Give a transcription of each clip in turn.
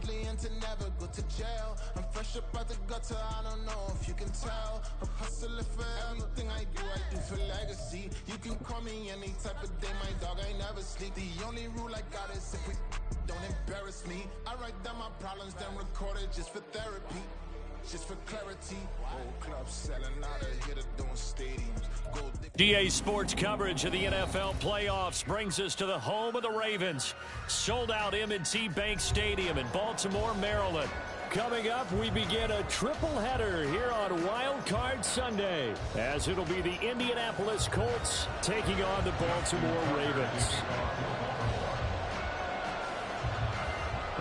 deadly and to never go to jail. I'm fresh up out the gutter, I don't know if you can tell. I'm hustling for everything I do for legacy. You can call me any type of day, my dog, I never sleep. The only rule I got is if we don't embarrass me. I write down my problems, then record it just for therapy. Just for clarity, old clubs selling out of here to doing stadiums. DA Sports coverage of the NFL playoffs brings us to the home of the Ravens. Sold out M&T Bank Stadium in Baltimore, Maryland. Coming up, we begin a triple header here on Wild Card Sunday, as it'll be the Indianapolis Colts taking on the Baltimore Ravens.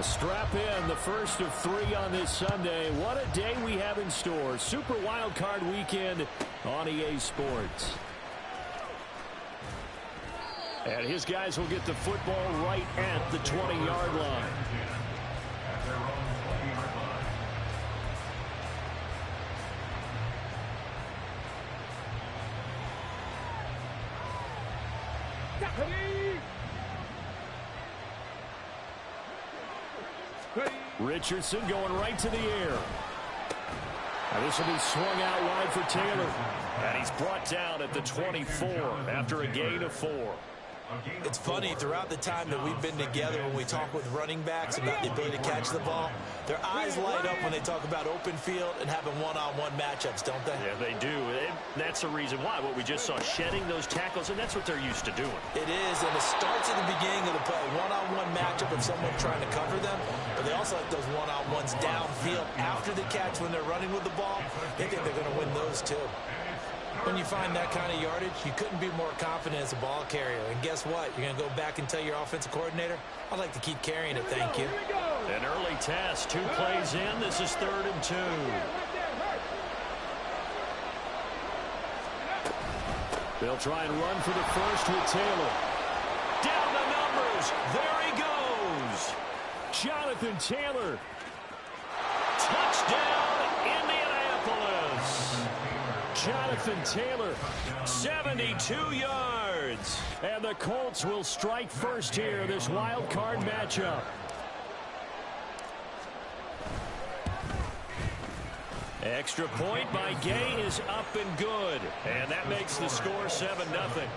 Strap in, the first of 3 on this Sunday. What a day we have in store. Super Wild Card Weekend on EA Sports. And his guys will get the football right at the 20-yard line. Richardson going right to the air. And this will be swung out wide for Taylor. And he's brought down at the 24 after a gain of 4. It's funny, throughout the time that we've been together, when we talk with running backs about the ability to catch the ball, their eyes light up when they talk about open field and having one-on-one matchups, don't they? Yeah, they do. That's the reason why. What we just saw, shedding those tackles, and that's what they're used to doing. It is, and it starts at the beginning of the play. One-on-one matchup of someone trying to cover them, but they also have those one-on-ones downfield after the catch when they're running with the ball. They think they're going to win those too. When you find that kind of yardage, you couldn't be more confident as a ball carrier. And guess what? You're going to go back and tell your offensive coordinator, I'd like to keep carrying it, thank you. An early test, 2 plays in. This is 3rd and 2. They'll try and run for the first with Taylor. Down the numbers. There he goes. Jonathan Taylor. Touchdown, Indianapolis. Jonathan Taylor, 72 yards. And the Colts will strike first here, this wild card matchup. Extra point by Gay is up and good. And that makes the score 7-0.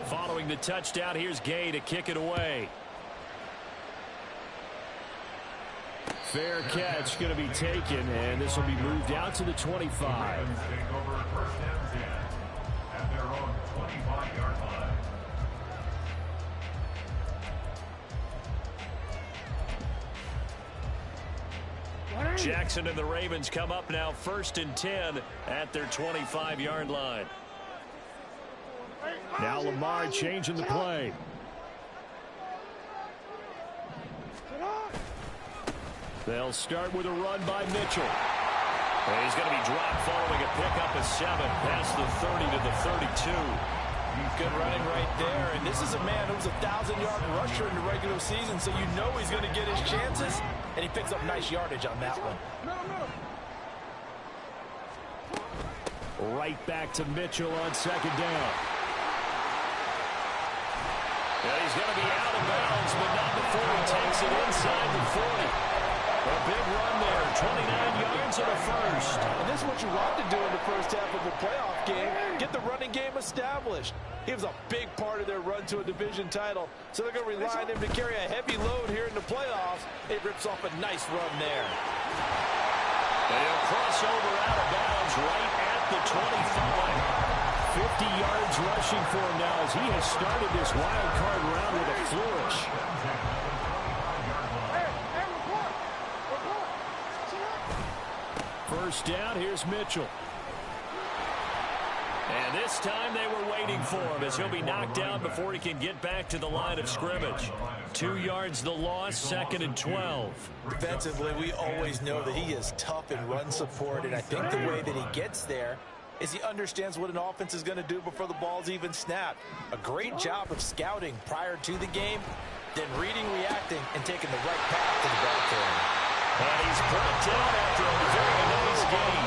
Following the touchdown, here's Gay to kick it away. Fair catch going to be taken, and this will be moved out to the 25. Jackson and the Ravens come up now 1st and 10 at their 25-yard line. Now Lamar changing the play. They'll start with a run by Mitchell. And he's going to be dropped following a pickup of 7 past the 30 to the 32. Good running right there. And this is a man who's a 1,000-yard rusher in the regular season, so you know he's going to get his chances. And he picks up nice yardage on that one. Right back to Mitchell on 2nd down. And he's going to be out of bounds, but not before he takes it inside the 40. A big run there, 29 yards and a first. And this is what you want to do in the first half of a playoff game, get the running game established. He was a big part of their run to a division title, so they're going to rely on him to carry a heavy load here in the playoffs. He rips off a nice run there. And he'll cross over out of bounds right at the 25. 50 yards rushing for him now as he has started this wild card round with a flourish. First down, here's Mitchell. And this time they were waiting for him as he'll be knocked down before he can get back to the line of scrimmage. 2 yards the loss, 2nd and 12. Defensively, we always know that he is tough in run support, and I think the way that he gets there is he understands what an offense is going to do before the ball's even snapped. A great job of scouting prior to the game, then reading, reacting, and taking the right path to the ball carrier. And he's brought down after a very nice gain.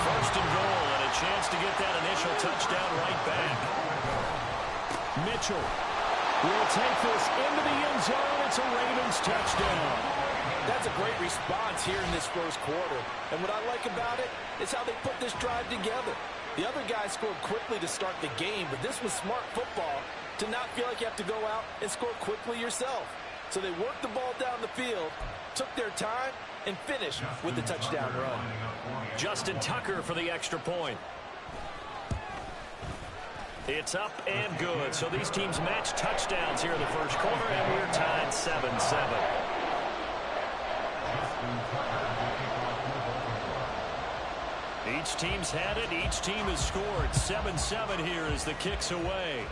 1st and goal, and a chance to get that initial touchdown right back. Mitchell. will take this into the end zone. It's a Ravens touchdown. That's a great response here in this first quarter. And what I like about it is how they put this drive together. The other guys scored quickly to start the game, but this was smart football to not feel like you have to go out and score quickly yourself. So they worked the ball down the field, took their time, and finished with the touchdown run. Justin Tucker for the extra point. It's up and good. So these teams match touchdowns here in the first quarter, and we're tied 7-7. Each team's had it. Each team has scored. 7-7 here as the kick's away.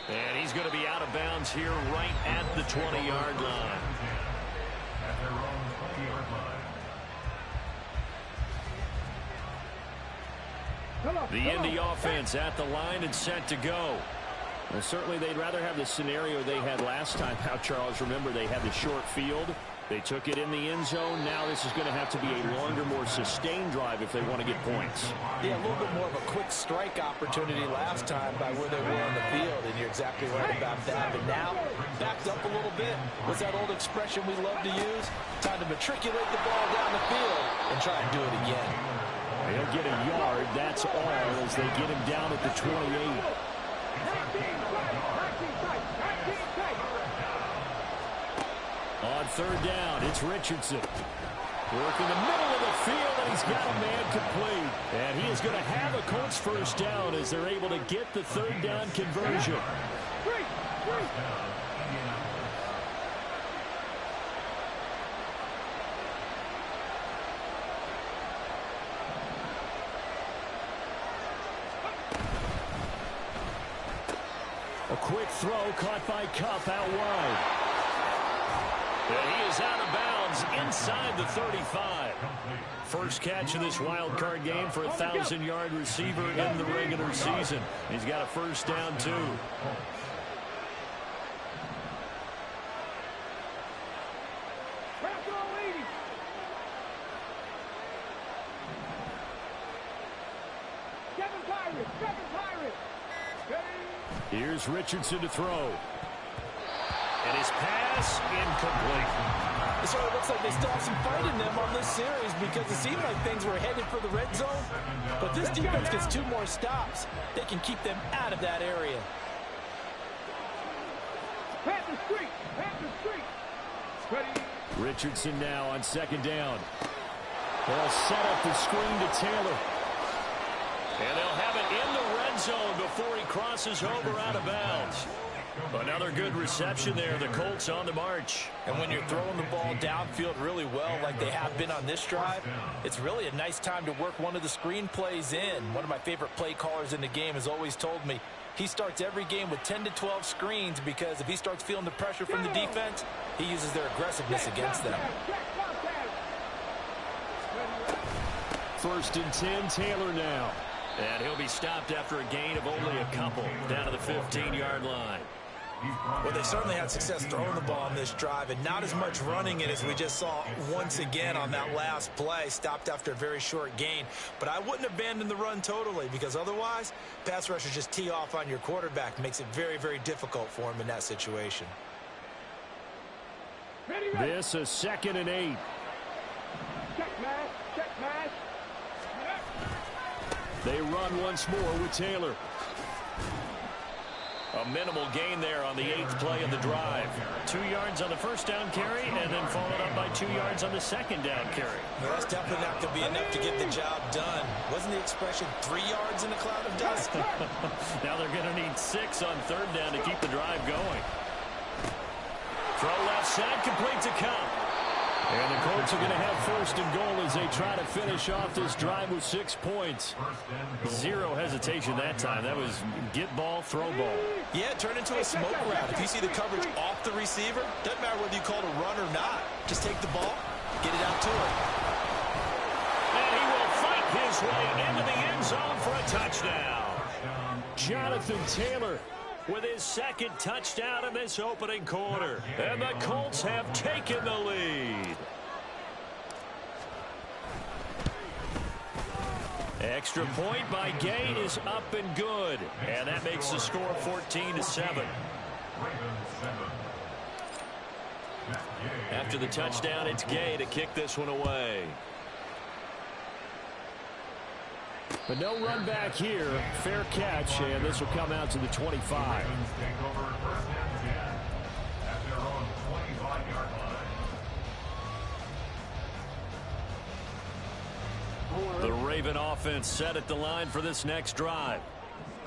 And he's going to be out of bounds here right at the 20-yard line. The Indy offense at the line and set to go. Well, certainly they'd rather have the scenario they had last time out, Charles. Remember, they had the short field. They took it in the end zone. Now this is going to have to be a longer, more sustained drive if they want to get points. Yeah, a little bit more of a quick strike opportunity last time by where they were on the field, and you're exactly right about that. But now, backed up a little bit. What's that old expression we love to use? Time to matriculate the ball down the field and try and do it again. They'll get a yard, that's all, as they get him down at the 28. On third down, it's Richardson. Working the middle of the field, and he's got a man complete. And he is going to have a Colts first down as they're able to get the third down conversion. A quick throw caught by Kupp out wide. And he is out of bounds inside the 35. First catch of this wild card game for a 1,000-yard receiver in the regular season. He's got a first down, too. Here's Richardson to throw. And his pass incomplete. It sort of looks like they still have some fight in them on this series because it seemed like things were headed for the red zone. But this defense gets 2 more stops. They can keep them out of that area. Richardson now on second down. They'll set up the screen to Taylor. And they'll have it in the red zone before he crosses over out of bounds. Another good reception there. The Colts on the march. And when you're throwing the ball downfield really well like they have been on this drive, it's really a nice time to work one of the screen plays in. One of my favorite play callers in the game has always told me he starts every game with 10 to 12 screens because if he starts feeling the pressure from the defense, he uses their aggressiveness against them. First and 10, Taylor now. And he'll be stopped after a gain of only a couple down to the 15-yard line. Well, they certainly had success throwing the ball on this drive and not as much running it as we just saw once again on that last play. Stopped after a very short gain. But I wouldn't abandon the run totally because otherwise, pass rushers just tee off on your quarterback. Makes it very, very difficult for him in that situation. This is 2nd and 8. Check pass. They run once more with Taylor. A minimal gain there on the 8th play of the drive. 2 yards on the first down carry and then followed up by 2 yards on the second down carry. Well, that's definitely not going to be enough to get the job done. Wasn't the expression 3 yards in a cloud of dust? Now they're going to need 6 on third down to keep the drive going. Throw left side, complete to Kupp. And the Colts are going to have first and goal as they try to finish off this drive with 6 points. Zero hesitation that time. That was get ball, throw ball. Yeah, it turned into a smoke route. If you see the coverage off the receiver, doesn't matter whether you call it a run or not. Just take the ball, get it out to him. And he will fight his way into the end zone for a touchdown. Jonathan Taylor with his second touchdown in this opening quarter. And the Colts have taken the lead. Extra point by Gay is up and good. And that makes the score 14-7. After the touchdown, it's Gay to kick this one away. But no run back here. Fair catch, and this will come out to the 25. The Raven offense set at the line for this next drive.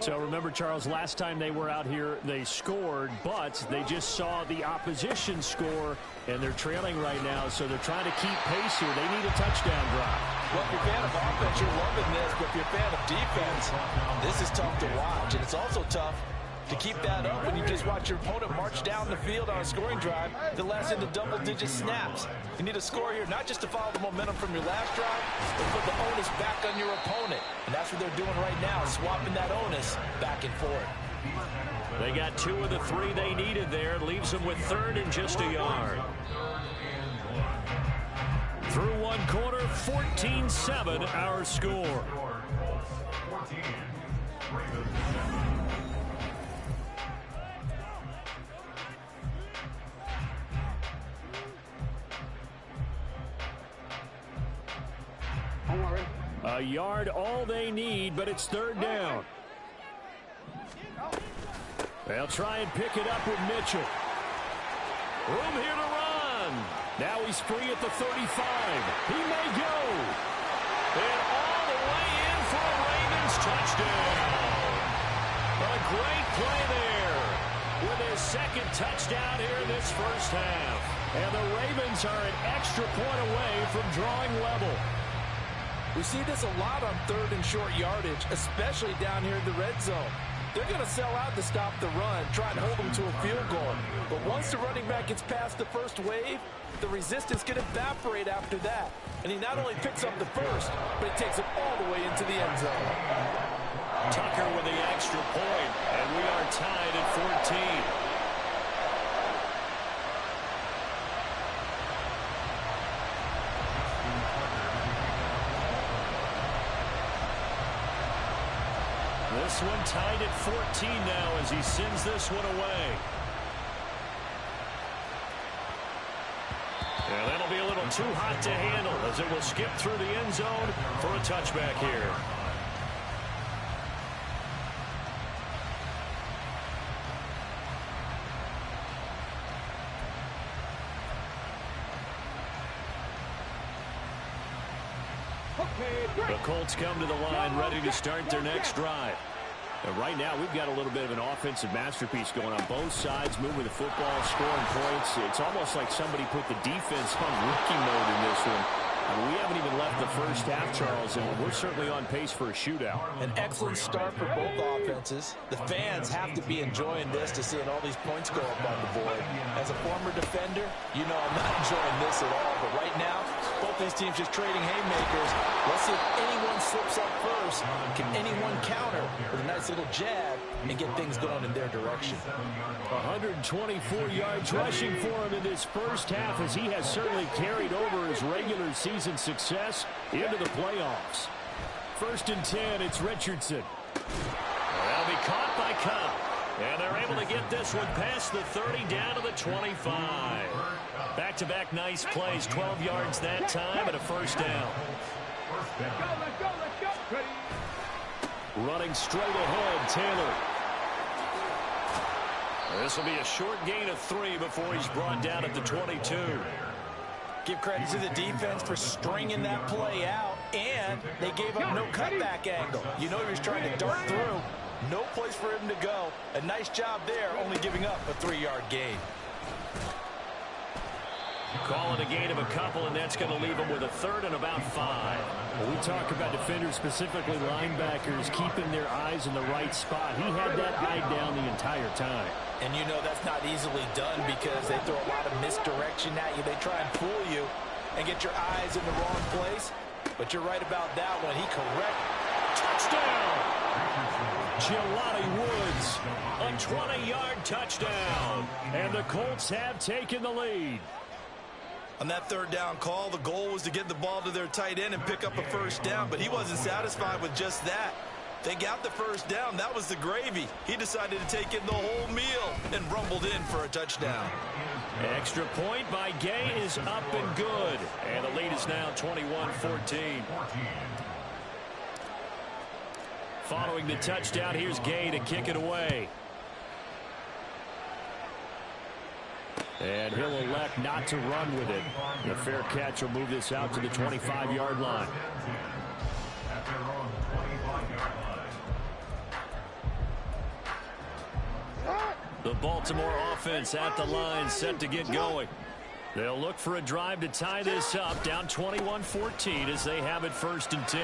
So remember, Charles, last time they were out here, they scored, but they just saw the opposition score, and they're trailing right now, so they're trying to keep pace here. They need a touchdown drive. Well, if you're a fan of offense, you're loving this, but if you're a fan of defense, this is tough to watch, and it's also tough to keep that up when you just watch your opponent march down the field on a scoring drive that lasts into double-digit snaps. You need a score here, not just to follow the momentum from your last drive, but put the onus back on your opponent. And that's what they're doing right now, swapping that onus back and forth. They got 2 of the 3 they needed there. Leaves them with 3rd and just a yard. Through one quarter, 14-7 our score. A yard all they need, but it's 3rd down. They'll try and pick it up with Mitchell. Room here to run. Now he's free at the 35. He may go. And all the way in for a Ravens touchdown. A great play there with his 2nd touchdown here in this first half. And the Ravens are an extra point away from drawing level. We see this a lot on 3rd and short yardage, especially down here in the red zone. They're going to sell out to stop the run, try and hold them to a field goal. But once the running back gets past the first wave, the resistance can evaporate after that. And he not only picks up the first, but he takes it all the way into the end zone. Tucker with the extra point, and we are tied at 14. This one tied at 14 now as he sends this one away. And that'll be a little too hot to handle as it will skip through the end zone for a touchback here. The Colts come to the line ready to start their next drive. And right now, we've got a little bit of an offensive masterpiece going on both sides, moving the football, scoring points. It's almost like somebody put the defense on rookie mode in this one. I mean, we haven't even left the first half, Charles, and we're certainly on pace for a shootout. An excellent start for both offenses. The fans have to be enjoying this to seeing all these points go up on the board. As a former defender, you know I'm not enjoying this at all. But right now, both these teams just trading haymakers. Let's see if anyone slips up first. Can anyone counter with a nice little jab and get things going in their direction? 124 yards rushing for him in this first half as he has certainly carried over his regular season success into the playoffs. 1st and 10, it's Richardson. They'll be caught by Cobb. And they're able to get this one past the 30 down to the 25. Back-to-back nice plays, 12 yards that time and a first down. Let's go. Running straight ahead, Taylor. This will be a short gain of 3 before he's brought down at the 22. Give credit to the defense for stringing that play out, and they gave up no cutback angle. You know he was trying to dart through. No place for him to go. A nice job there, only giving up a 3-yard gain. Call it a gain of a couple, and that's going to leave him with a 3rd and about 5. Well, we talk about defenders, specifically linebackers, keeping their eyes in the right spot. He had that eye down the entire time. And you know that's not easily done because they throw a lot of misdirection at you. They try and fool you and get your eyes in the wrong place. But you're right about that one. He correct. Touchdown! Jelani Woods, a 20-yard touchdown. And the Colts have taken the lead. On that third down call, the goal was to get the ball to their tight end and pick up a first down, but he wasn't satisfied with just that. They got the first down. That was the gravy. He decided to take in the whole meal and rumbled in for a touchdown. Extra point by Gay is up and good. And the lead is now 21-14. Following the touchdown, here's Gay to kick it away. And he'll elect not to run with it. The fair catch will move this out to the 25-yard line. The Baltimore offense at the line, set to get going. They'll look for a drive to tie this up, down 21-14 as they have it 1st and 10.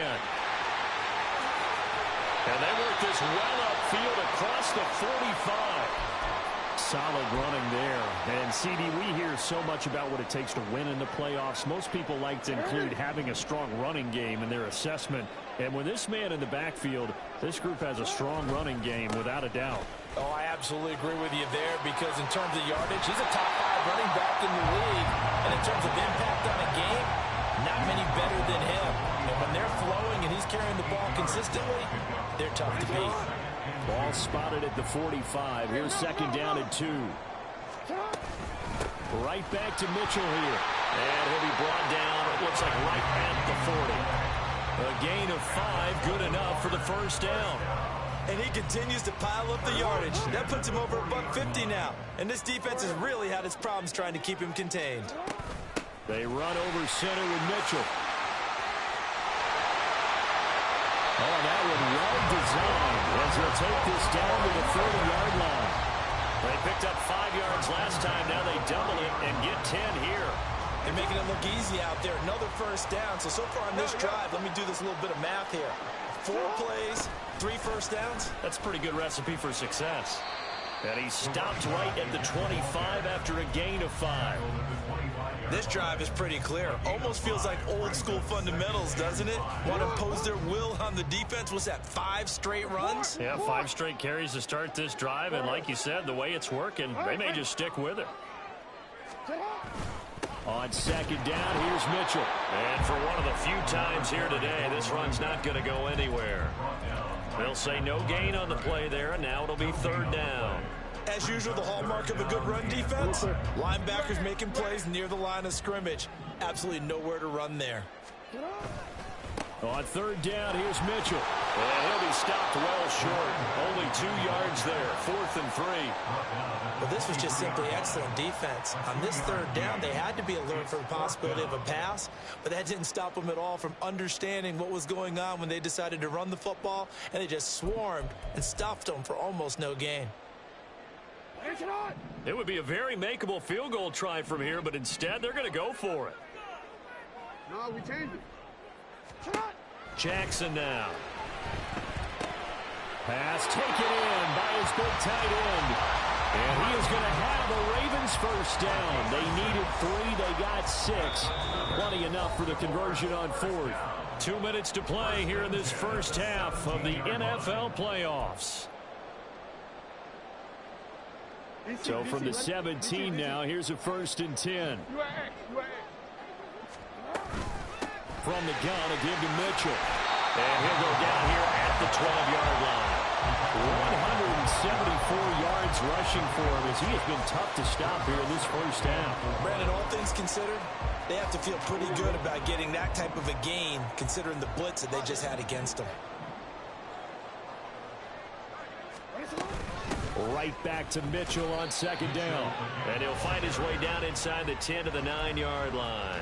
And they work this well upfield across the 45. Solid running there. And, CD, we hear so much about what it takes to win in the playoffs. Most people like to include having a strong running game in their assessment. And with this man in the backfield, this group has a strong running game without a doubt. Oh, I absolutely agree with you there, because in terms of yardage, he's a top 5 running back in the league. And in terms of impact on a game, not many better than him. And when they're flowing and he's carrying the ball consistently, they're tough to beat. Ball spotted at the 45. Here's 2nd down and 2. Right back to Mitchell here. And he'll be brought down, it looks like right at the 40. A gain of 5, good enough for the 1st down. And he continues to pile up the yardage. That puts him over $150 now. And this defense has really had its problems trying to keep him contained. They run over center with Mitchell. Oh, that one well designed as he'll take this down to the 30-yard line. They picked up 5 yards last time. Now they double it and get 10 here. They're making it look easy out there. Another 1st down. So far on this drive, let me do this little bit of math here. 4 plays, 3 first downs. That's a pretty good recipe for success. And he stopped right at the 25 after a gain of 5. This drive is pretty clear. Almost feels like old school fundamentals, doesn't it? Want to impose their will on the defense. Was that 5 straight runs? Yeah, 5 straight carries to start this drive. And like you said, the way it's working, they may just stick with it. On 2nd down, here's Mitchell. And for one of the few times here today, this run's not going to go anywhere. They'll say no gain on the play there, and now it'll be 3rd down. As usual, the hallmark of a good run defense, linebackers making plays near the line of scrimmage. Absolutely nowhere to run there. On 3rd down, here's Mitchell. And he'll be stopped well short. Only 2 yards there, 4th and 3. Well, this was just simply excellent defense. On this 3rd down, they had to be alert for the possibility of a pass, but that didn't stop them at all from understanding what was going on when they decided to run the football, and they just swarmed and stuffed them for almost no gain. It would be a very makeable field goal try from here, but instead they're going to go for it. No, we changed it. Jackson now. Pass taken in by his big tight end. And he is going to have the Ravens 1st down. They needed 3. They got 6. Plenty enough for the conversion on 4th. 2 minutes to play here in this 1st half of the NFL playoffs. So from the 17 now, here's a 1st and 10. From the gun, a give to Mitchell. And he'll go down here at the 12-yard line. 174 yards rushing for him as he has been tough to stop here in this 1st half. Brandon, all things considered, they have to feel pretty good about getting that type of a gain considering the blitz that they just had against them. Right back to Mitchell on 2nd down. And he'll find his way down inside the 10 to the 9-yard line.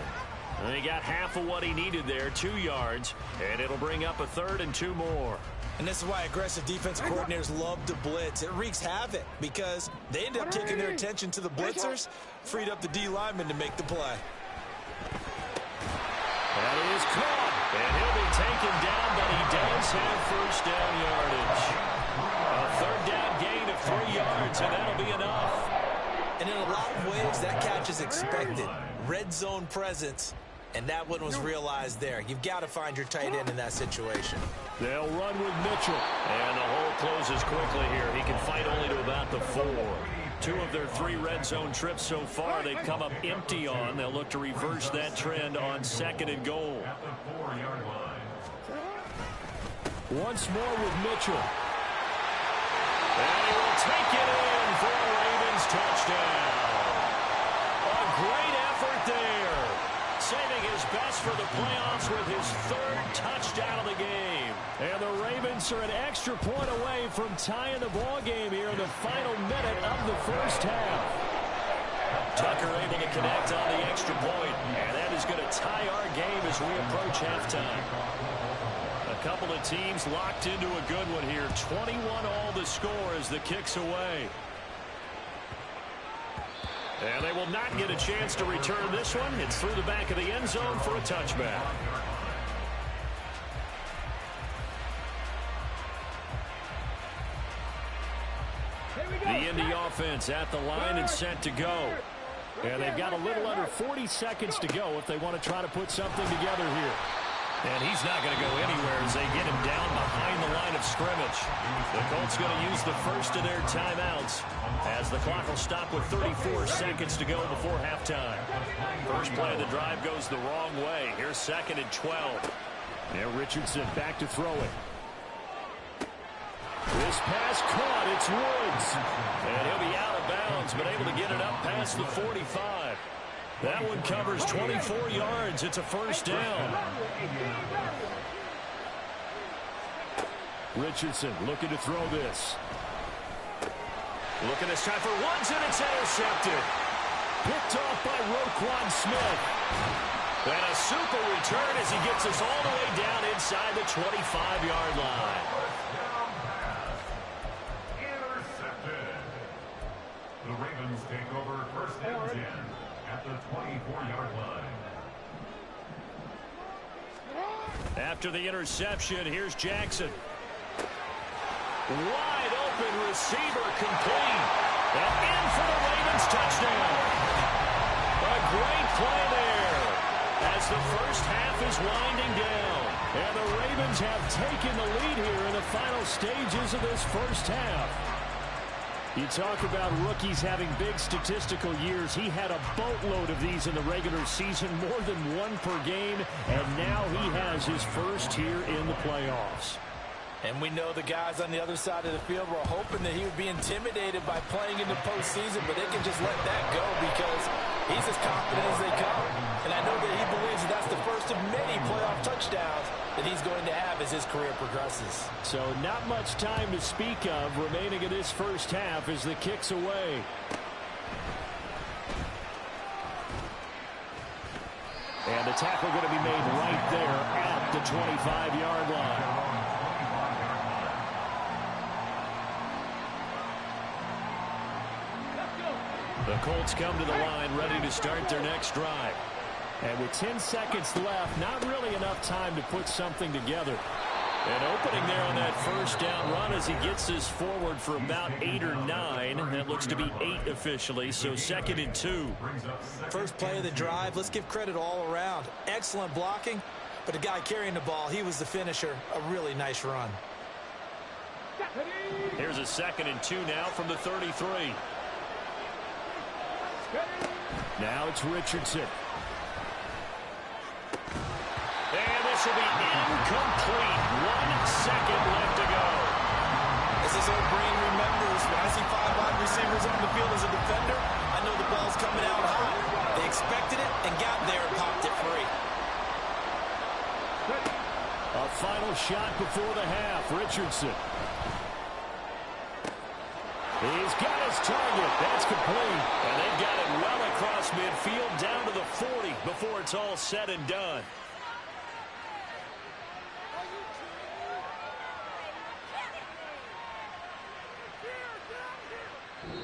And he got half of what he needed there, 2 yards. And it'll bring up a 3rd and 2 more. And this is why aggressive defensive coordinators love to blitz. It wreaks havoc because they end up taking their attention to the blitzers, freed up the D lineman to make the play. That is caught. And he'll be taken down, but he does have 1st down yardage. A 3rd down gain of 3 yards, and that'll be enough. And in a lot of ways, that catch is expected. Red zone presence. And that one was realized there. You've got to find your tight end in that situation. They'll run with Mitchell. And the hole closes quickly here. He can fight only to about the 4. 2 of their 3 red zone trips so far, they've come up empty on. They'll look to reverse that trend on 2nd and goal. Once more with Mitchell. And he will take it in for a Ravens touchdown. A great effort there. Saving his best for the playoffs with his 3rd touchdown of the game. And the Ravens are an extra point away from tying the ball game here in the final minute of the first half. Tucker able to connect on the extra point, and that is going to tie our game as we approach halftime. A couple of teams locked into a good one here. 21 all the score as the kick's away. And they will not get a chance to return this one. It's through the back of the end zone for a touchback. The Indy offense at the line and set to go. And they've got a little under 40 seconds to go if they want to try to put something together here. And he's not going to go anywhere as they get him down behind the line of scrimmage. The Colts going to use the first of their timeouts as the clock will stop with 34 seconds to go before halftime. First play of the drive goes the wrong way. Here's 2nd and 12. Now Richardson back to throw it. This pass caught. It's Woods. And he'll be out of bounds, but able to get it up past the 45. That one covers 24 yards. It's a first down. Richardson looking to throw this. Looking this time for Woods, and it's intercepted. Picked off by Roquan Smith. And a super return as he gets us all the way down inside the 25-yard line. Intercepted. The Ravens take over 1st and 10 at the 24-yard line. After the interception, here's Jackson. Wide open receiver complete. And in for the Ravens touchdown. A great play there as the first half is winding down. And the Ravens have taken the lead here in the final stages of this first half. You talk about rookies having big statistical years. He had a boatload of these in the regular season, more than 1 per game, and now he has his first here in the playoffs. And we know the guys on the other side of the field were hoping that he would be intimidated by playing in the postseason, but they can just let that go because he's as confident as they come. And I know that he believes that that's the first of many playoff touchdowns that he's going to have as his career progresses. So not much time to speak of remaining in this first half as the kick's away. And the tackle going to be made right there at the 25-yard line. The Colts come to the line ready to start their next drive. And with 10 seconds left, not really enough time to put something together. And opening there on that first down run as he gets this forward for about 8 or 9. That looks to be 8 officially, so 2nd and 2. First play of the drive, let's give credit all around. Excellent blocking, but the guy carrying the ball, he was the finisher. A really nice run. Here's a 2nd and 2 now from the 33. Now it's Richardson. And this will be incomplete. 1 second left to go. As his old brain remembers, when I see 5 wide receivers on the field as a defender, I know the ball's coming out high. They expected it and got there and popped it free. A final shot before the half. Richardson. He's got his target. That's complete. And they've got it well across midfield down to the 40 before it's all said and done.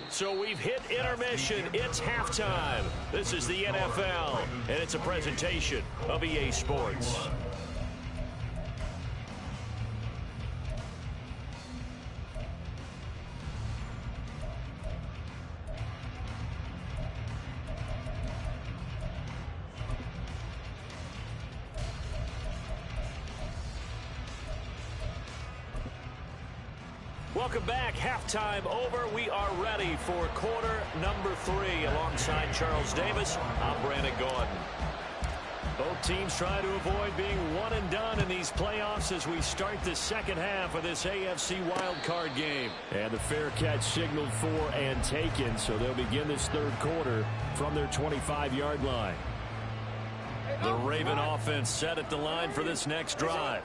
So we've hit intermission. It's halftime. This is the NFL, and it's a presentation of EA Sports. Welcome back. Halftime over. We are ready for quarter number 3. Alongside Charles Davis, I'm Brandon Gordon. Both teams try to avoid being one and done in these playoffs as we start the second half of this AFC wildcard game. And the fair catch signaled for and taken, so they'll begin this third quarter from their 25-yard line. The Raven offense set at the line for this next drive.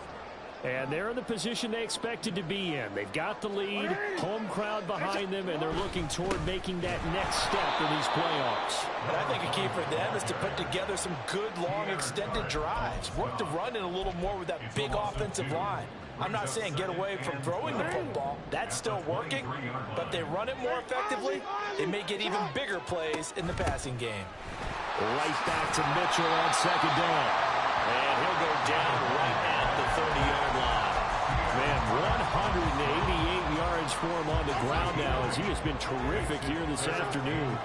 And they're in the position they expected to be in. They've got the lead, home crowd behind them, and they're looking toward making that next step in these playoffs. And I think a key for them is to put together some good, long, extended drives. Work the run in a little more with that big offensive line. I'm not saying get away from throwing the football. That's still working. But they run it more effectively, they may get even bigger plays in the passing game. Right back to Mitchell on second down. And he'll go down right at the 30-yard line. Man, 188 yards for him on the ground now as he has been terrific here this afternoon.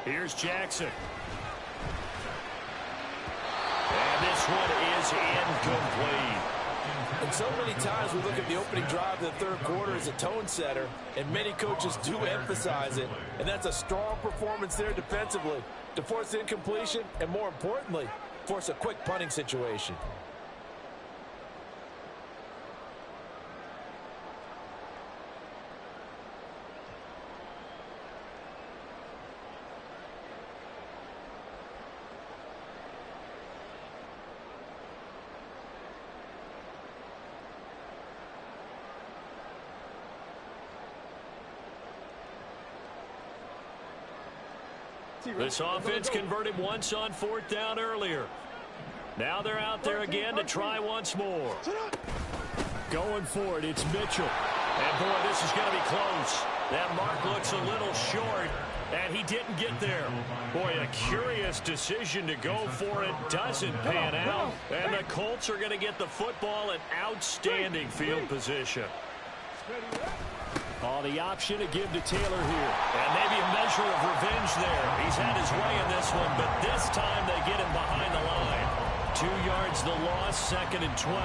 Here's Jackson. And this one is incomplete. And so many times we look at the opening drive of the third quarter as a tone setter, and many coaches do emphasize it, and that's a strong performance there defensively to force incompletion and, more importantly, force a quick punting situation. This offense converted once on fourth down earlier. Now they're out there again to try once more. Going for it, it's Mitchell. And boy, this is going to be close. That mark looks a little short, and he didn't get there. Boy, a curious decision to go for it. Doesn't pan out. And the Colts are going to get the football in outstanding field position. Oh, the option to give to Taylor here. And maybe a measure of revenge there. He's had his way in this one, but this time they get him behind the line. 2 yards the loss, 2nd and 12.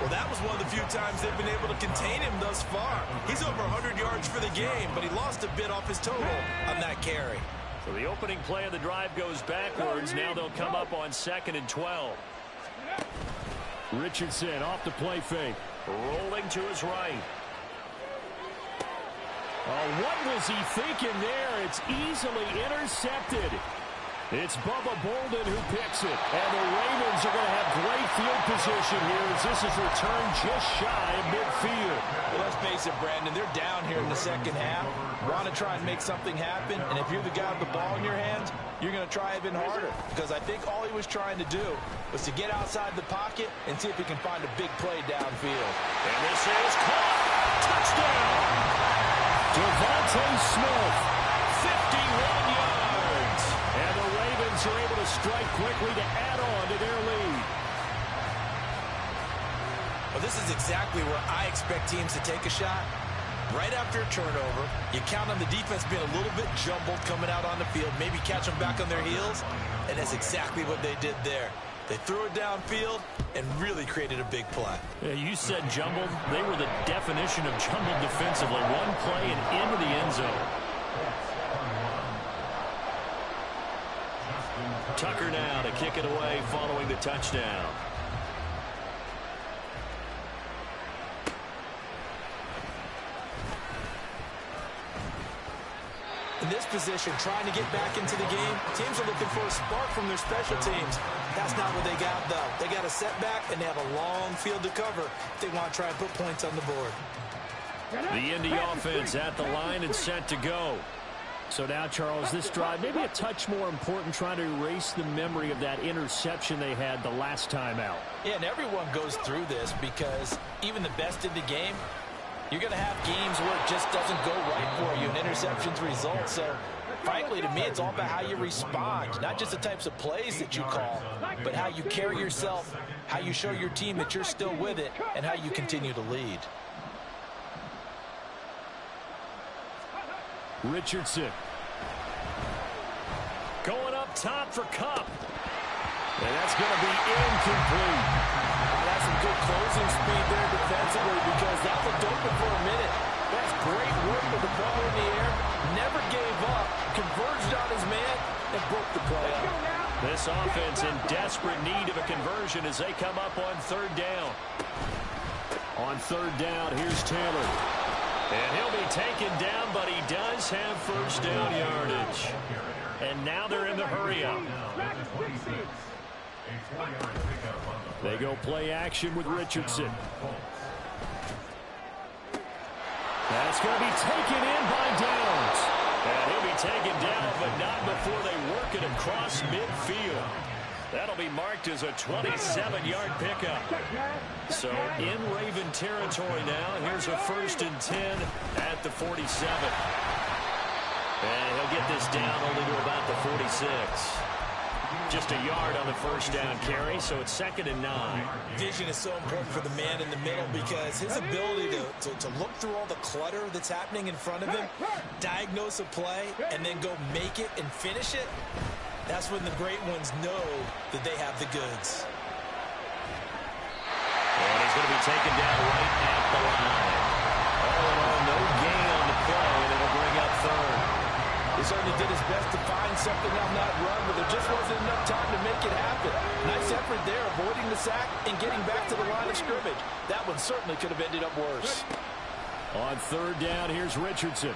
Well, that was one of the few times they've been able to contain him thus far. He's over 100 yards for the game, but he lost a bit off his total on that carry. So the opening play of the drive goes backwards. Now they'll come up on 2nd and 12. Richardson off the play fake. Rolling to his right. Oh, what was he thinking there? It's easily intercepted. It's Bubba Bolden who picks it. And the Ravens are going to have great field position here as this is returned just shy of midfield. Well, let's face it, Brandon, they're down here in the second half. Want to try and make something happen, and if you're the guy with the ball in your hands, you're going to try even harder. Because I think all he was trying to do was to get outside the pocket and see if he can find a big play downfield. And this is caught. Touchdown. Devontae Smith, 51 yards. And the Ravens are able to strike quickly to add on to their lead. Well, this is exactly where I expect teams to take a shot. Right after a turnover, you count on the defense being a little bit jumbled coming out on the field, maybe catch them back on their heels, and that's exactly what they did there. They threw it downfield and really created a big play. Yeah, you said jumbled. They were the definition of jumbled defensively. One play and into the end zone. Tucker now to kick it away following the touchdown. In this position, trying to get back into the game, teams are looking for a spark from their special teams. That's not what they got, though. They got a setback, and they have a long field to cover if they want to try and put points on the board. The Indy offense at the line and set to go. So now, Charles, this drive maybe a touch more important, trying to erase the memory of that interception they had the last time out. Yeah, and everyone goes through this because even the best in the game, you're going to have games where it just doesn't go right for you, and interceptions result. So, frankly, to me, it's all about how you respond, not just the types of plays that you call, but how you carry yourself, how you show your team that you're still with it, and how you continue to lead. Richardson. Going up top for Kupp. And that's going to be incomplete. some good closing speed there defensively because that looked open for a minute. That's great work with the ball in the air. Never gave up, converged on his man, and broke the play up. This offense in desperate need of a conversion as they come up on third down. On third down, here's Taylor. And he'll be taken down, but he does have first down yardage. And now they're in the hurry-up. They go play action with Richardson. That's going to be taken in by Downs. And he'll be taken down, but not before they work it across midfield. That'll be marked as a 27-yard pickup. So in Raven territory now. Here's a 1st and 10 at the 47. And he'll get this down only to about the 46. Just a yard on the first down carry, so it's 2nd and 9. Vision is so important for the man in the middle because his ability to look through all the clutter that's happening in front of him, diagnose a play, and then go make it and finish it, that's when the great ones know that they have the goods. And he's going to be taken down right at the line. All in all, no gain on the play, and it'll bring up 3rd. He certainly did his best to find something on that run, but there just wasn't enough time to make it happen. Nice effort there, avoiding the sack and getting back to the line of scrimmage. That one certainly could have ended up worse. On third down, here's Richardson.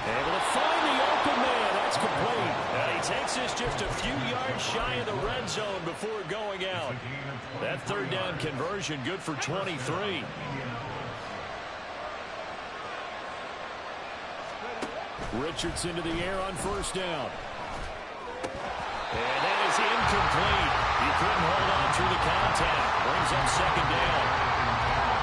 Able to find the open man. That's complete. And he takes this just a few yards shy of the red zone before going out. That third down conversion good for 23. Richardson to the air on first down. And that is incomplete. He couldn't hold on through the contact. Brings up 2nd down.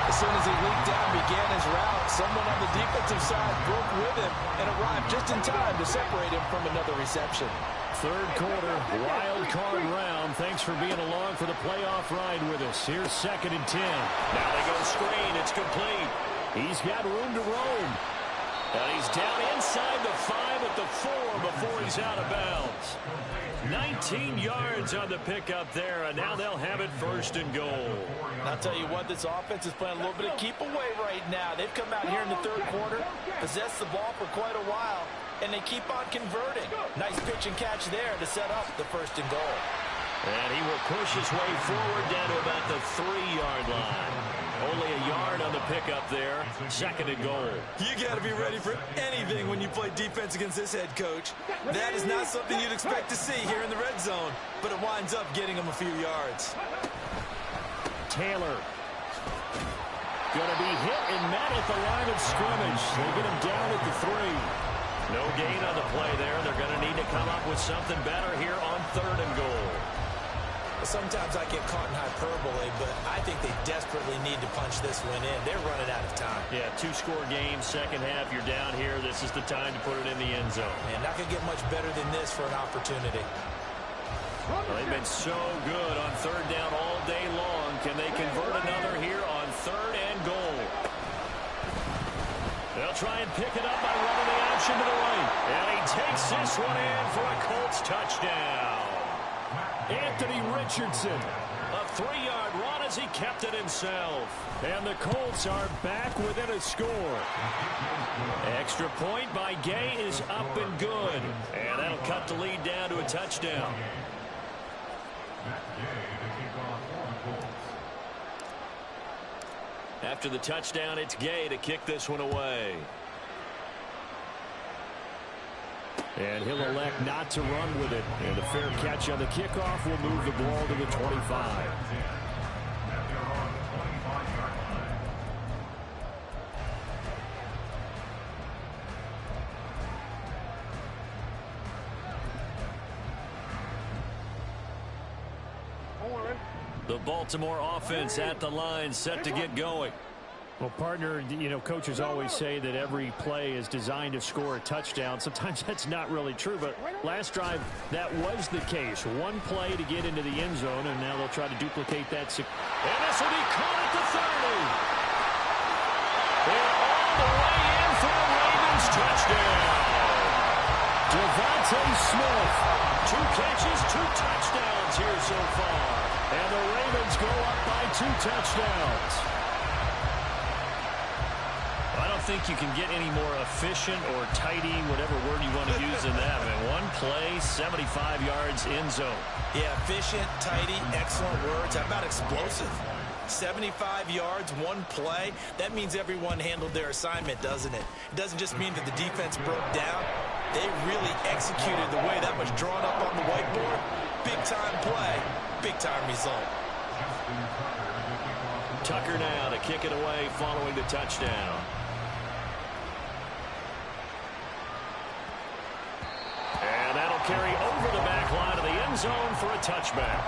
As soon as he leaped down, began his route, someone on the defensive side broke with him and arrived just in time to separate him from another reception. Third quarter, wild card round. Thanks for being along for the playoff ride with us. Here's 2nd and 10. Now they go screen. It's complete. He's got room to roam. And he's down inside the 5 at the 4 before he's out of bounds. 19 yards on the pickup there, and now they'll have it 1st and goal. And I'll tell you what, this offense is playing a little bit of keep away right now. They've come out here in the third quarter, possessed the ball for quite a while, and they keep on converting. Nice pitch and catch there to set up the 1st and goal. And he will push his way forward down to about the 3-yard line. Only a yard on the pickup there. 2nd and goal. You got to be ready for anything when you play defense against this head coach. That is not something you'd expect to see here in the red zone, but it winds up getting him a few yards. Taylor. Going to be hit and met at the line of scrimmage. They get him down at the 3. No gain on the play there. They're going to need to come up with something better here on 3rd and goal. Sometimes I get caught in hyperbole, but I think they desperately need to punch this one in. They're running out of time. Yeah, 2-score game, second half, you're down here. This is the time to put it in the end zone. And not going to get much better than this for an opportunity. Well, they've been so good on third down all day long. Can they convert another here on 3rd and goal? They'll try and pick it up by running the option to the right. And he takes this one in for a Colts touchdown. Anthony Richardson, a 3-yard run as he kept it himself. And the Colts are back within a score. Extra point by Gay is up and good. And that'll cut the lead down to a touchdown. After the touchdown, it's Gay to kick this one away. And he'll elect not to run with it. And a fair catch on the kickoff will move the ball to the 25. The Baltimore offense at the line, set to get going. Well, partner, you know, coaches always say that every play is designed to score a touchdown. Sometimes that's not really true, but last drive, that was the case. One play to get into the end zone, and now they'll try to duplicate that. And this will be caught at the 30. They're all the way in for the Ravens touchdown. Devontae Smith, 2 catches, 2 touchdowns here so far. And the Ravens go up by 2 touchdowns. I don't think you can get any more efficient or tidy, whatever word you want to use in that. I mean, one play, 75 yards in zone. Yeah, efficient, tidy, excellent words. How about explosive? 75 yards, one play. That means everyone handled their assignment, doesn't it? It doesn't just mean that the defense broke down. They really executed the way that was drawn up on the whiteboard. Big-time play, big-time result. Tucker now to kick it away following the touchdown. And that'll carry over the back line of the end zone for a touchback.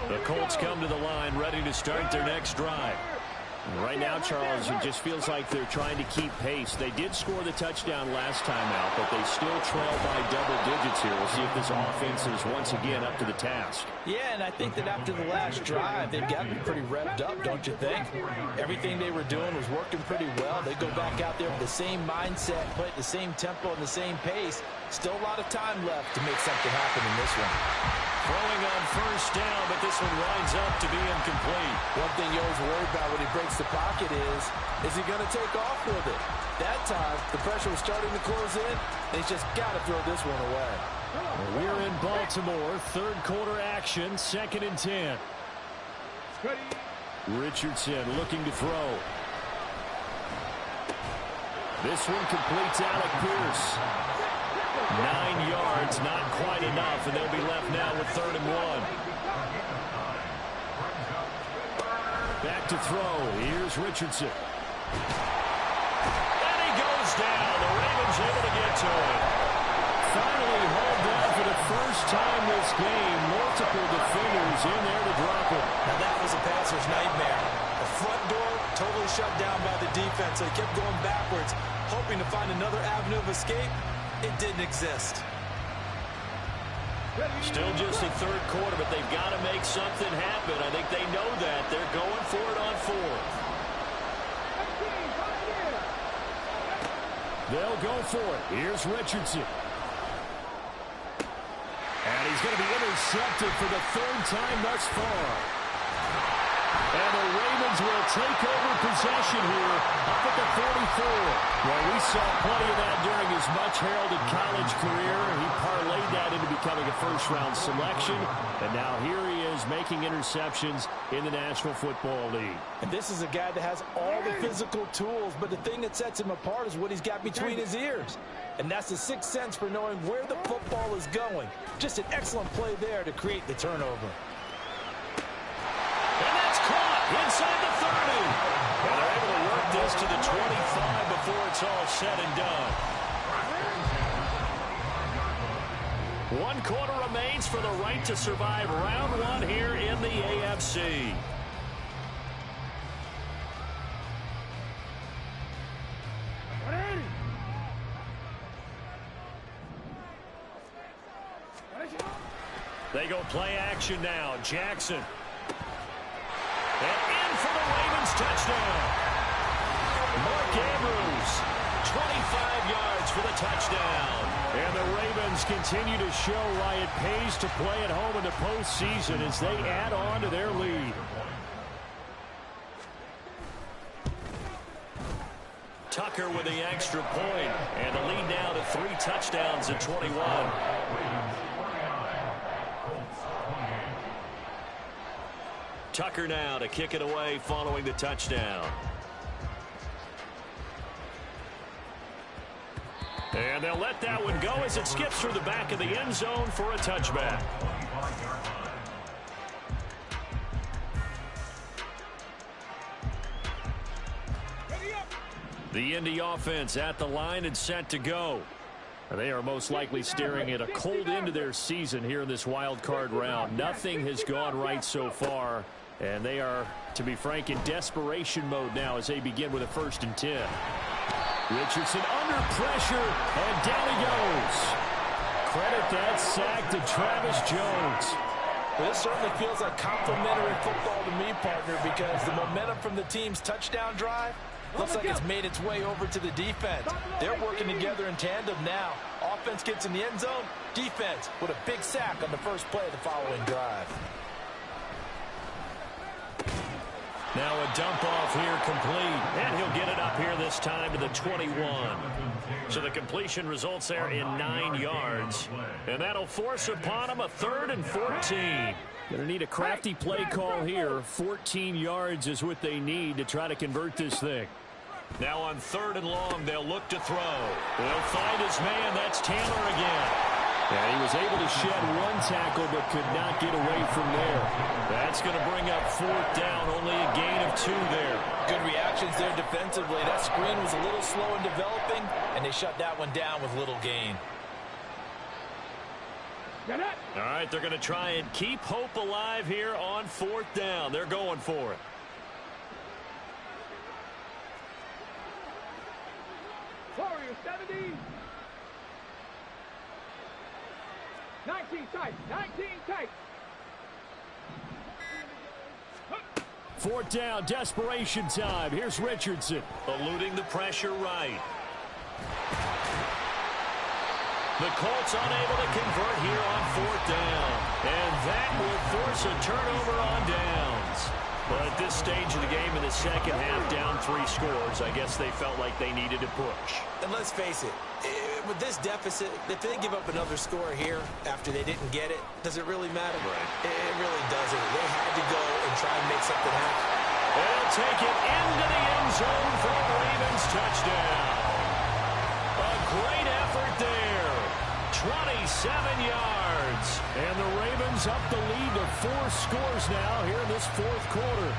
The Colts come to the line ready to start their next drive. Right now, Charles, it just feels like they're trying to keep pace. They did score the touchdown last time out, but they still trail by double digits here. We'll see if this offense is once again up to the task. Yeah, and I think that after the last drive, they've got to be pretty revved up, don't you think? Everything they were doing was working pretty well. They go back out there with the same mindset, play at the same tempo and the same pace. Still a lot of time left to make something happen in this one. Throwing on first down, but this one winds up to be incomplete. One thing you always worry about when he breaks the pocket is he going to take off with it? That time, the pressure was starting to close in. They just got to throw this one away. We're in Baltimore, third quarter action, 2nd and 10. Richardson looking to throw. This one completes Alec Pierce. 9 yards, not quite enough, and they'll be left now with 3rd and 1. Back to throw. Here's Richardson. And he goes down. The Ravens able to get to it. Finally hauled down for the first time this game. Multiple defenders in there to drop it. Now that was a passer's nightmare. The front door totally shut down by the defense. They kept going backwards, hoping to find another avenue of escape. It didn't exist. Still just the third quarter, but they've got to make something happen. I think they know that. They're going for it on 4th. They'll go for it. Here's Richardson. And he's going to be intercepted for the 3rd time thus far. And the Ravens will take over possession here up at the 44. Well, we saw plenty of that during his much-heralded college career. He parlayed that into becoming a first-round selection. And now here he is making interceptions in the National Football League. And this is a guy that has all the physical tools, but the thing that sets him apart is what he's got between his ears. And that's the sixth sense for knowing where the football is going. Just an excellent play there to create the turnover. And that's caught inside the 30. And they're able to work this to the 25 before it's all said and done. 1 quarter remains for the right to survive round 1 here in the AFC. They go play action now. Jackson. And in for the Ravens touchdown. Mark Andrews, 25 yards for the touchdown. And the Ravens continue to show why it pays to play at home in the postseason as they add on to their lead. Tucker with the extra point, and the lead now to 3 touchdowns at 21. Tucker now to kick it away following the touchdown. And they'll let that one go as it skips through the back of the end zone for a touchback. The Indy offense at the line and set to go. They are most likely staring at a cold end to their season here in this wild card round. Nothing has gone right so far, and they are, to be frank, in desperation mode now as they begin with a 1st and 10. Richardson under pressure, and down he goes. Credit that sack to Travis Jones. Well, this certainly feels like complimentary football to me, partner, because the momentum from the team's touchdown drive Looks like it's made its way over to the defense. They're working together in tandem now. Offense gets in the end zone. Defense with a big sack on the first play of the following drive. Now a dump off here complete. And he'll get it up here this time to the 21. So the completion results there in 9 yards. And that'll force upon him a 3rd and 14. Going to need a crafty play call here. 14 yards is what they need to try to convert this thing. Now on 3rd and long, they'll look to throw. They'll find his man. That's Taylor again. Yeah, he was able to shed 1 tackle but could not get away from there. That's going to bring up 4th down. Only a gain of 2 there. Good reactions there defensively. That screen was a little slow in developing, and they shut that one down with little gain. All right, they're going to try and keep hope alive here on 4th down. They're going for it. Warriors 70. 19 tight. 19 tight. 4th down, desperation time. Here's Richardson. Eluding the pressure right. The Colts unable to convert here on 4th down. And that will force a turnover on downs. But at this stage of the game in the second half, down 3 scores, I guess they felt like they needed to push. And let's face it, with this deficit, if they give up another score here after they didn't get it, does it really matter? Right. It really doesn't. They had to go and try and make something happen. They'll take it into the end zone for a Ravens touchdown. A great effort there. 27 yards. And the Ravens up the lead to 4 scores now here in this 4th quarter.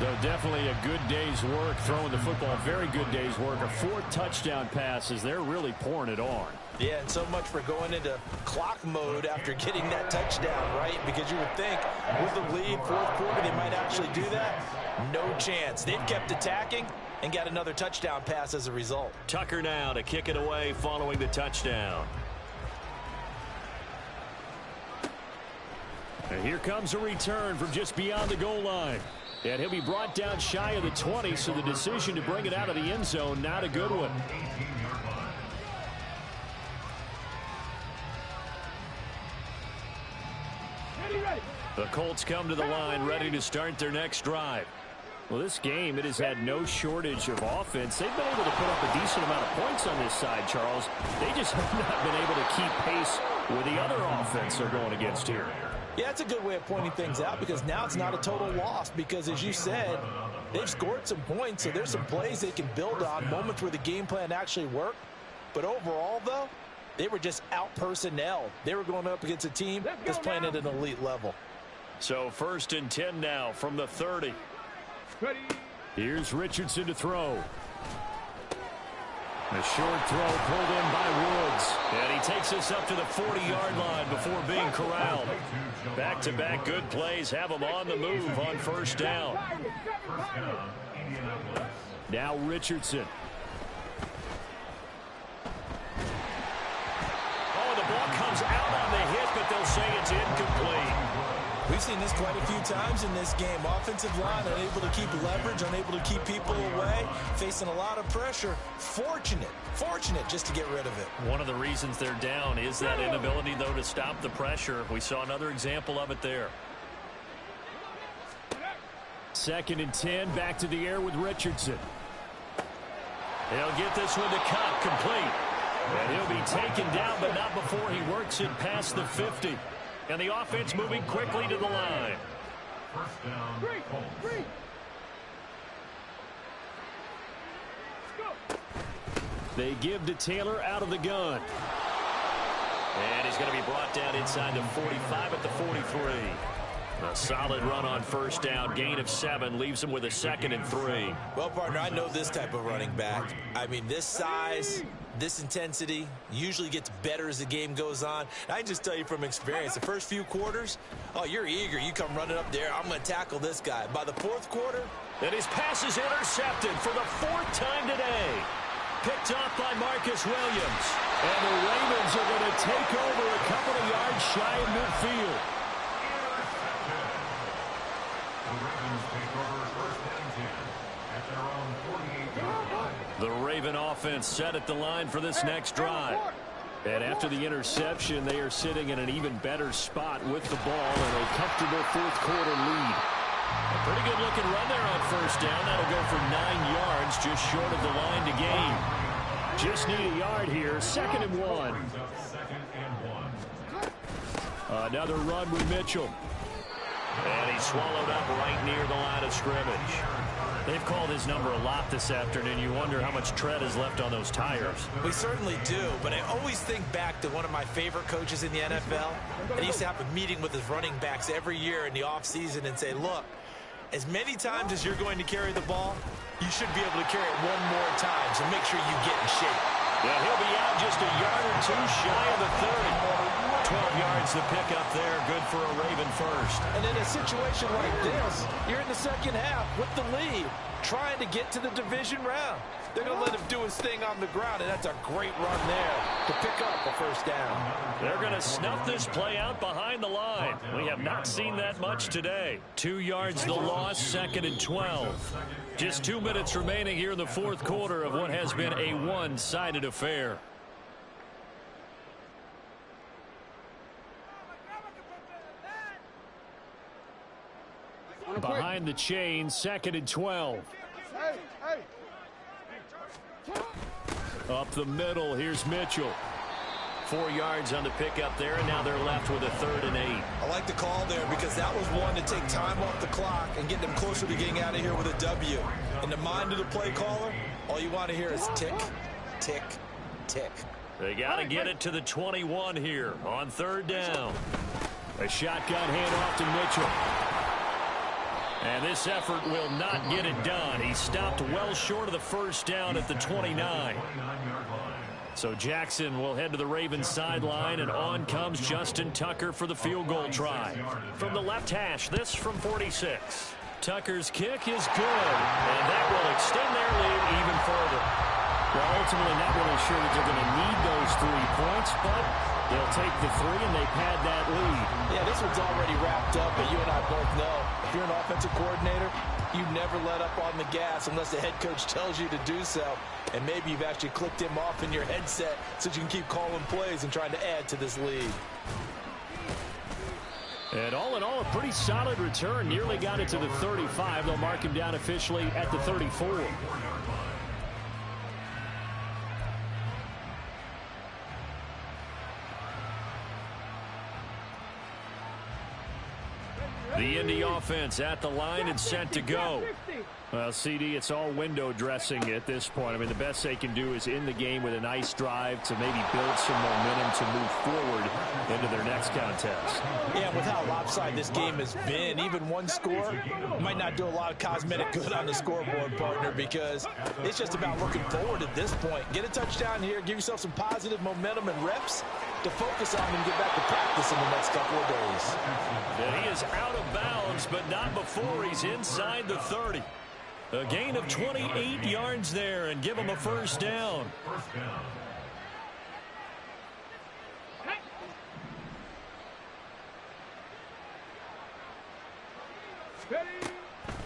So definitely a good day's work throwing the football. Very good day's work. A 4th touchdown pass as they're really pouring it on. Yeah, and so much for going into clock mode after getting that touchdown, right? Because you would think with the lead, 4th quarter, they might actually do that. No chance. They've kept attacking and got another touchdown pass as a result. Tucker now to kick it away following the touchdown. And here comes a return from just beyond the goal line. And he'll be brought down shy of the 20, so the decision to bring it out of the end zone, not a good one. The Colts come to the line ready to start their next drive. Well, this game, it has had no shortage of offense. They've been able to put up a decent amount of points on this side, Charles. They just have not been able to keep pace with the other offense they're going against here. Yeah, that's a good way of pointing things out because now it's not a total loss because, as you said, they've scored some points, so there's some plays they can build on, moments where the game plan actually worked. But overall, though, they were just out-personnel. They were going up against a team that's playing at an elite level. So 1st and 10 now from the 30. Ready. Here's Richardson to throw. A short throw pulled in by Woods. And he takes us up to the 40-yard line before being corralled. Back-to-back good plays have him on the move on 1st down. Now Richardson. Oh, the ball comes out on the hit, but they'll say it's incomplete. We've seen this quite a few times in this game. Offensive line unable to keep leverage, unable to keep people away, facing a lot of pressure. Fortunate just to get rid of it. One of the reasons they're down is that inability, though, to stop the pressure. We saw another example of it there. 2nd and 10, back to the air with Richardson. He'll get this one to Cup, complete. And he'll be taken down, but not before he works it past the 50. And the offense moving quickly to the line. 1st down, Colts. They give to Taylor out of the gun. And he's going to be brought down inside the 45 at the 43. A solid run on 1st down. Gain of 7 leaves him with a 2nd and 3. Well, partner, I know this type of running back. I mean, this size, this intensity usually gets better as the game goes on. I can just tell you from experience, the first few quarters, oh, you're eager. You come running up there. I'm going to tackle this guy. By the 4th quarter. And his pass is intercepted for the 4th time today. Picked off by Marcus Williams. And the Ravens are going to take over a couple of yards shy of midfield. The Ravens take over 1st and 10 at their own The Raven offense set at the line for this next drive. And after the interception, they are sitting in an even better spot with the ball and a comfortable fourth-quarter lead. A pretty good-looking run there on first down. That'll go for 9 yards, just short of the line to gain. Just need a yard here, 2nd and 1. Another run with Mitchell. And he's swallowed up right near the line of scrimmage. They've called his number a lot this afternoon. You wonder how much tread is left on those tires. We certainly do, but I always think back to one of my favorite coaches in the NFL. And he used to have a meeting with his running backs every year in the offseason and say, look, as many times as you're going to carry the ball, you should be able to carry it one more time, so make sure you get in shape. Yeah, he'll be out just a yard or two shy of the 30. 12 yards to pick up there. Good for a Raven first. And in a situation like this, you're in the second half with the lead, trying to get to the division round. They're going to let him do his thing on the ground, and that's a great run there to pick up a first down. They're going to snuff this play out behind the line. We have not seen that much today. 2 yards the loss, 2nd and 12. Just 2 minutes remaining here in the fourth quarter of what has been a one-sided affair. Behind the chain, 2nd and 12. Up the middle, here's Mitchell. 4 yards on the pickup there, and now they're left with a 3rd and 8. I like the call there because that was one to take time off the clock and get them closer to getting out of here with a W. In the mind of the play caller, all you want to hear is tick, tick, tick. They got to get it to the 21 here on 3rd down. A shotgun handoff to Mitchell. And this effort will not get it done. He stopped well short of the first down at the 29. So Jackson will head to the Ravens sideline, and on comes Justin Tucker for the field goal try. From the left hash, this from 46. Tucker's kick is good, and that will extend their lead even further. Well, ultimately, not really sure that they're going to need those 3 points, but they'll take the 3, and they pad that lead. Yeah, this one's already wrapped up, but you and I both know if you're an offensive coordinator, you never let up on the gas unless the head coach tells you to do so. And maybe you've actually clicked him off in your headset so you can keep calling plays and trying to add to this lead. And all in all, a pretty solid return. Nearly got it to the 35. They'll mark him down officially at the 34. The Indy offense at the line and set to go. Well, CD, it's all window dressing at this point. I mean, the best they can do is in the game with a nice drive to maybe build some momentum to move forward into their next contest. Yeah, with how lopsided this game has been, even one score might not do a lot of cosmetic good on the scoreboard, partner, because it's just about looking forward at this point. Get a touchdown here, give yourself some positive momentum and reps to focus on and get back to practice in the next couple of days. And he is out of bounds, but not before he's inside the 30. A gain of 28 yards there and give him a first down.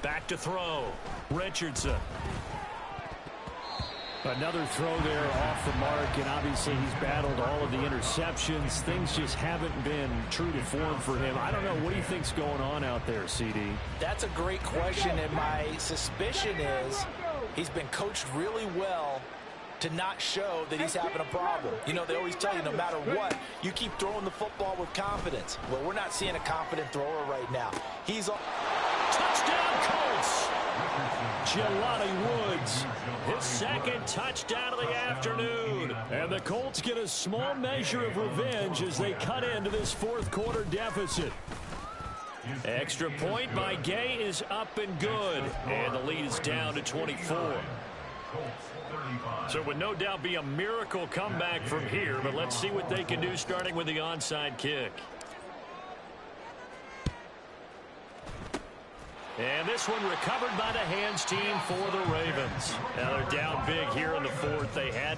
Back to throw. Richardson. Another throw there off the mark, and obviously he's battled all of the interceptions. Things just haven't been true to form for him. I don't know. What do you think's going on out there, CD? That's a great question, and my suspicion is he's been coached really well to not show that he's having a problem. You know, they always tell you no matter what, you keep throwing the football with confidence. Well, we're not seeing a confident thrower right now. He's on. Touchdown, Colts! Jelani Woods, his second touchdown of the afternoon. And the Colts get a small measure of revenge as they cut into this fourth quarter deficit. Extra point by Gay is up and good. And the lead is down to 24. So it would no doubt be a miracle comeback from here, but let's see what they can do starting with the onside kick. And this one recovered by the hands team for the Ravens. Now they're down big here in the fourth. They had to